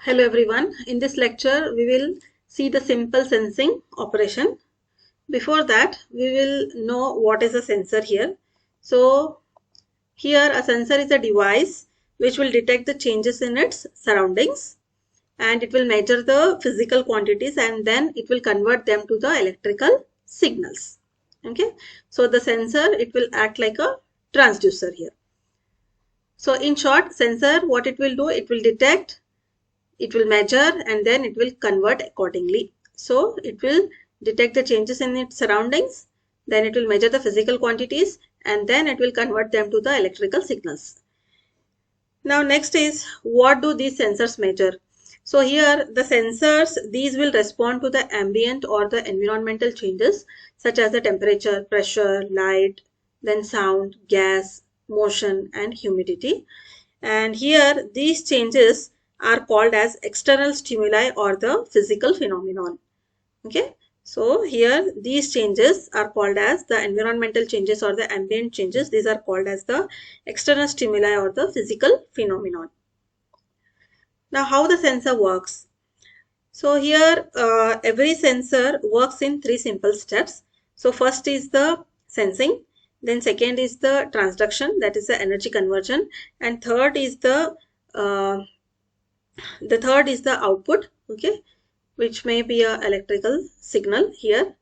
Hello everyone. In this lecture, we will see the simple sensing operation. Before that, we will know what is a sensor here. So, here a sensor is a device which will detect the changes in its surroundings and it will measure the physical quantities and then it will convert them to the electrical signals. Okay. So, the sensor, it will act like a transducer here. So, in short, sensor, what it will do, it will detect, it will measure, and then it will convert accordingly. So it will detect the changes in its surroundings, then it will measure the physical quantities, and then it will convert them to the electrical signals. Now next is, what do these sensors measure? So here the sensors, these will respond to the ambient or the environmental changes such as the temperature, pressure, light, then sound, gas, motion and humidity. And here these changes are called as external stimuli or the physical phenomenon. Okay. So here these changes are called as the environmental changes or the ambient changes. These are called as the external stimuli or the physical phenomenon. Now how the sensor works. So here every sensor works in three simple steps. So first is the sensing, then second is the transduction, that is the energy conversion, and third is the output, okay, which may be a electrical signal here.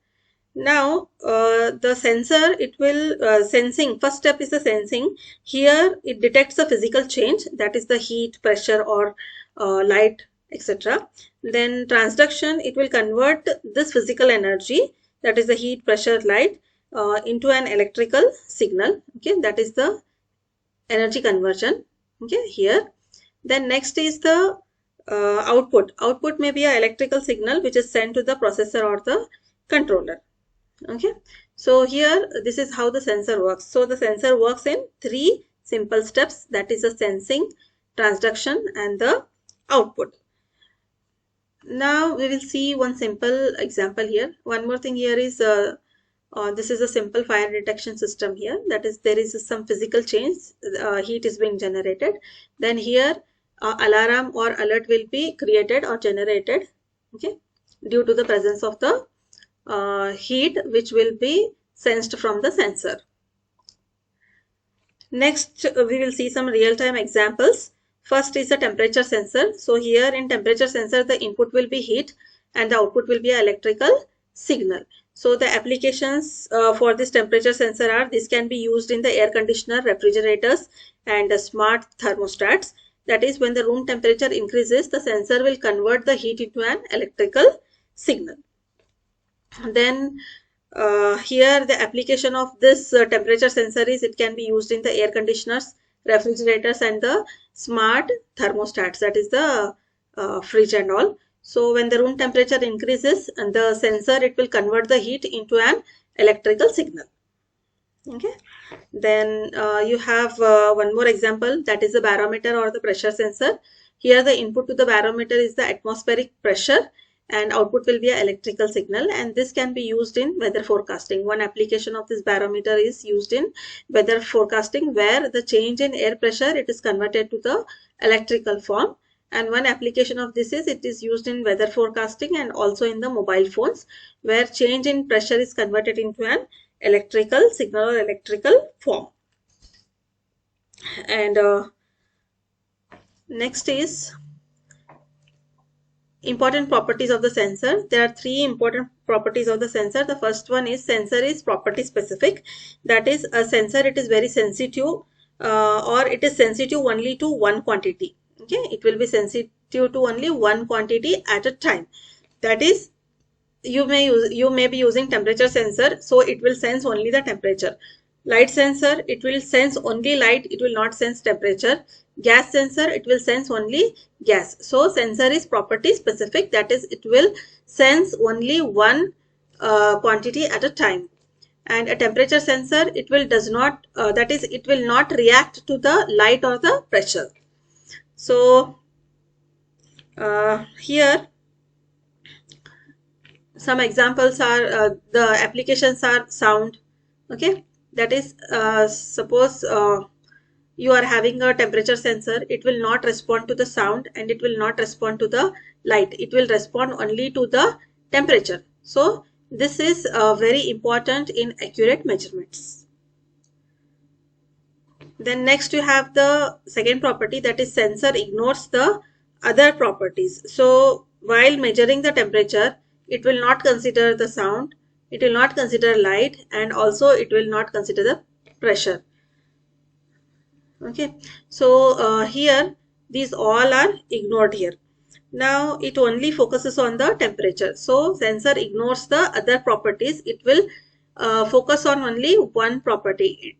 Now the sensor, it will sensing, first step is the sensing. Here it detects the physical change, that is the heat, pressure or light, etc. Then transduction, it will convert this physical energy, that is the heat, pressure, light, into an electrical signal, okay, that is the energy conversion, okay, here. Then next is the output. Output may be an electrical signal which is sent to the processor or the controller. Okay. So here this is how the sensor works. So the sensor works in three simple steps, that is the sensing, transduction and the output. Now we will see one simple example here. One more thing here is this is a simple fire detection system here. That is, there is some physical change, heat is being generated. Then here alarm or alert will be created or generated, okay, due to the presence of the heat which will be sensed from the sensor. Next, we will see some real-time examples. First is the temperature sensor. So here in temperature sensor, the input will be heat and the output will be an electrical signal. So the applications for this temperature sensor are, this can be used in the air conditioner, refrigerators and smart thermostats. That is, when the room temperature increases, the sensor will convert the heat into an electrical signal. Then here the application of this temperature sensor is, it can be used in the air conditioners, refrigerators and the smart thermostats, that is the fridge and all. So when the room temperature increases, and the sensor, it will convert the heat into an electrical signal. Okay. Then you have one more example, that is the barometer or the pressure sensor. Here the input to the barometer is the atmospheric pressure and output will be an electrical signal, and this can be used in weather forecasting. One application of this barometer is used in weather forecasting, where the change in air pressure, it is converted to the electrical form. And one application of this is, it is used in weather forecasting and also in the mobile phones, where change in pressure is converted into an electrical signal or electrical form. And next is important properties of the sensor. There are three important properties of the sensor. The first one is, sensor is property specific. That is, a sensor, it is very sensitive or it is sensitive only to one quantity. Okay, it will be sensitive to only one quantity at a time. That is, you may be using temperature sensor, so it will sense only the temperature. Light sensor, it will sense only light, it will not sense temperature. Gas sensor, it will sense only gas. So sensor is property specific, that is, it will sense only one quantity at a time. And a temperature sensor, it will that is, it will not react to the light or the pressure. So here some examples are, the applications are sound, okay, that is, suppose you are having a temperature sensor, it will not respond to the sound and it will not respond to the light. It will respond only to the temperature. So this is very important in accurate measurements. Then next you have the second property, that is sensor ignores the other properties. So while measuring the temperature, it will not consider the sound, it will not consider light, and also it will not consider the pressure. Okay, so here these all are ignored here. Now it only focuses on the temperature. So sensor ignores the other properties. It will focus on only one property.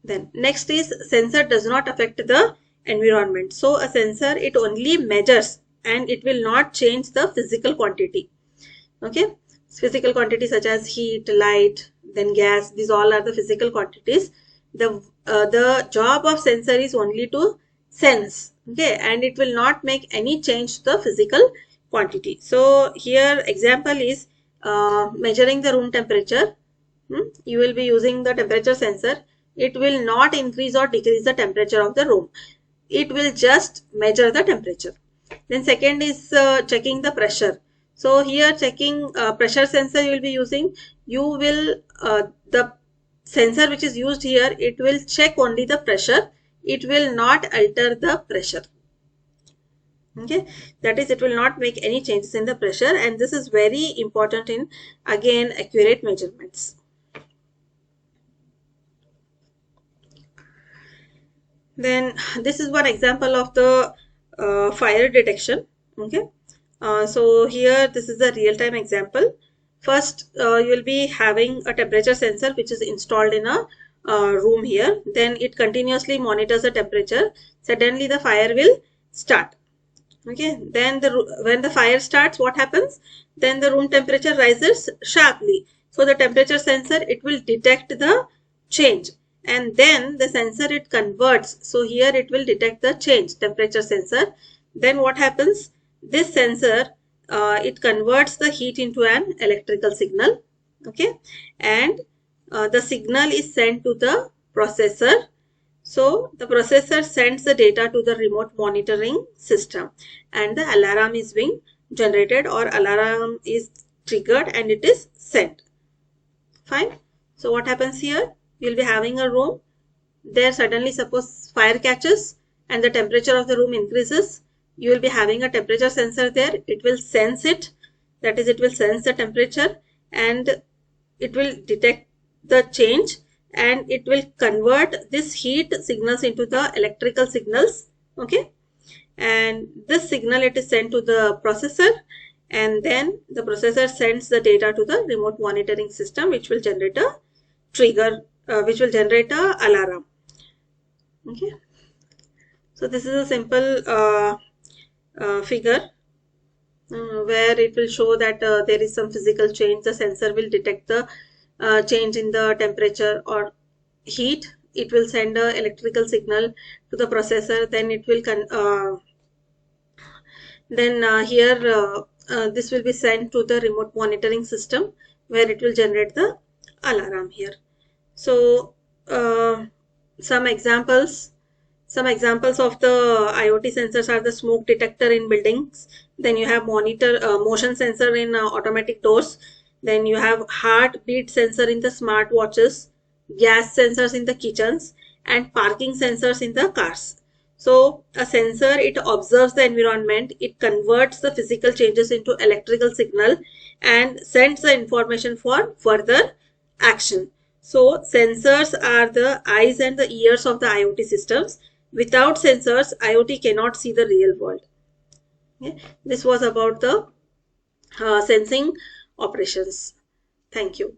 Then next is sensor does not affect the environment. So a sensor, it only measures and it will not change the physical quantity. Okay, physical quantities such as heat, light, then gas, these all are the physical quantities. The job of sensor is only to sense, okay, and it will not make any change to the physical quantity. So here example is measuring the room temperature. You will be using the temperature sensor. It will not increase or decrease the temperature of the room. It will just measure the temperature. Then second is checking the pressure. So here checking pressure sensor you will be using. You will the sensor which is used here, it will check only the pressure. It will not alter the pressure. Okay, that is, it will not make any changes in the pressure, and this is very important in again accurate measurements. Then this is one example of the fire detection. Okay, so here this is a real-time example. First you will be having a temperature sensor which is installed in a room here. Then it continuously monitors the temperature. Suddenly the fire will start. Okay, then when the fire starts, what happens? Then the room temperature rises sharply. So the temperature sensor, it will detect the change, and then the sensor, it converts. So here it will detect the change, temperature sensor. Then what happens? This sensor, it converts the heat into an electrical signal. Okay, and the signal is sent to the processor. So the processor sends the data to the remote monitoring system, and the alarm is being generated, or alarm is triggered, and it is sent. Fine. So what happens here? You'll be having a room. There suddenly suppose fire catches and the temperature of the room increases. You will be having a temperature sensor there. It will sense it. That is, it will sense the temperature and it will detect the change, and it will convert this heat signals into the electrical signals. Okay, and this signal, it is sent to the processor, and then the processor sends the data to the remote monitoring system, which will generate a trigger, which will generate a alarm. Okay, so this is a simple figure where it will show that there is some physical change. The sensor will detect the change in the temperature or heat. It will send a electrical signal to the processor. Then it will this will be sent to the remote monitoring system, where it will generate the alarm here. So some examples of the IoT sensors are the smoke detector in buildings. Then you have motion sensor in automatic doors. Then you have heartbeat sensor in the smart watches, gas sensors in the kitchens, and parking sensors in the cars. So a sensor, it observes the environment, it converts the physical changes into electrical signal and sends the information for further action. So sensors are the eyes and the ears of the IoT systems. Without sensors, IoT cannot see the real world. Okay. This was about the sensing operations. Thank you.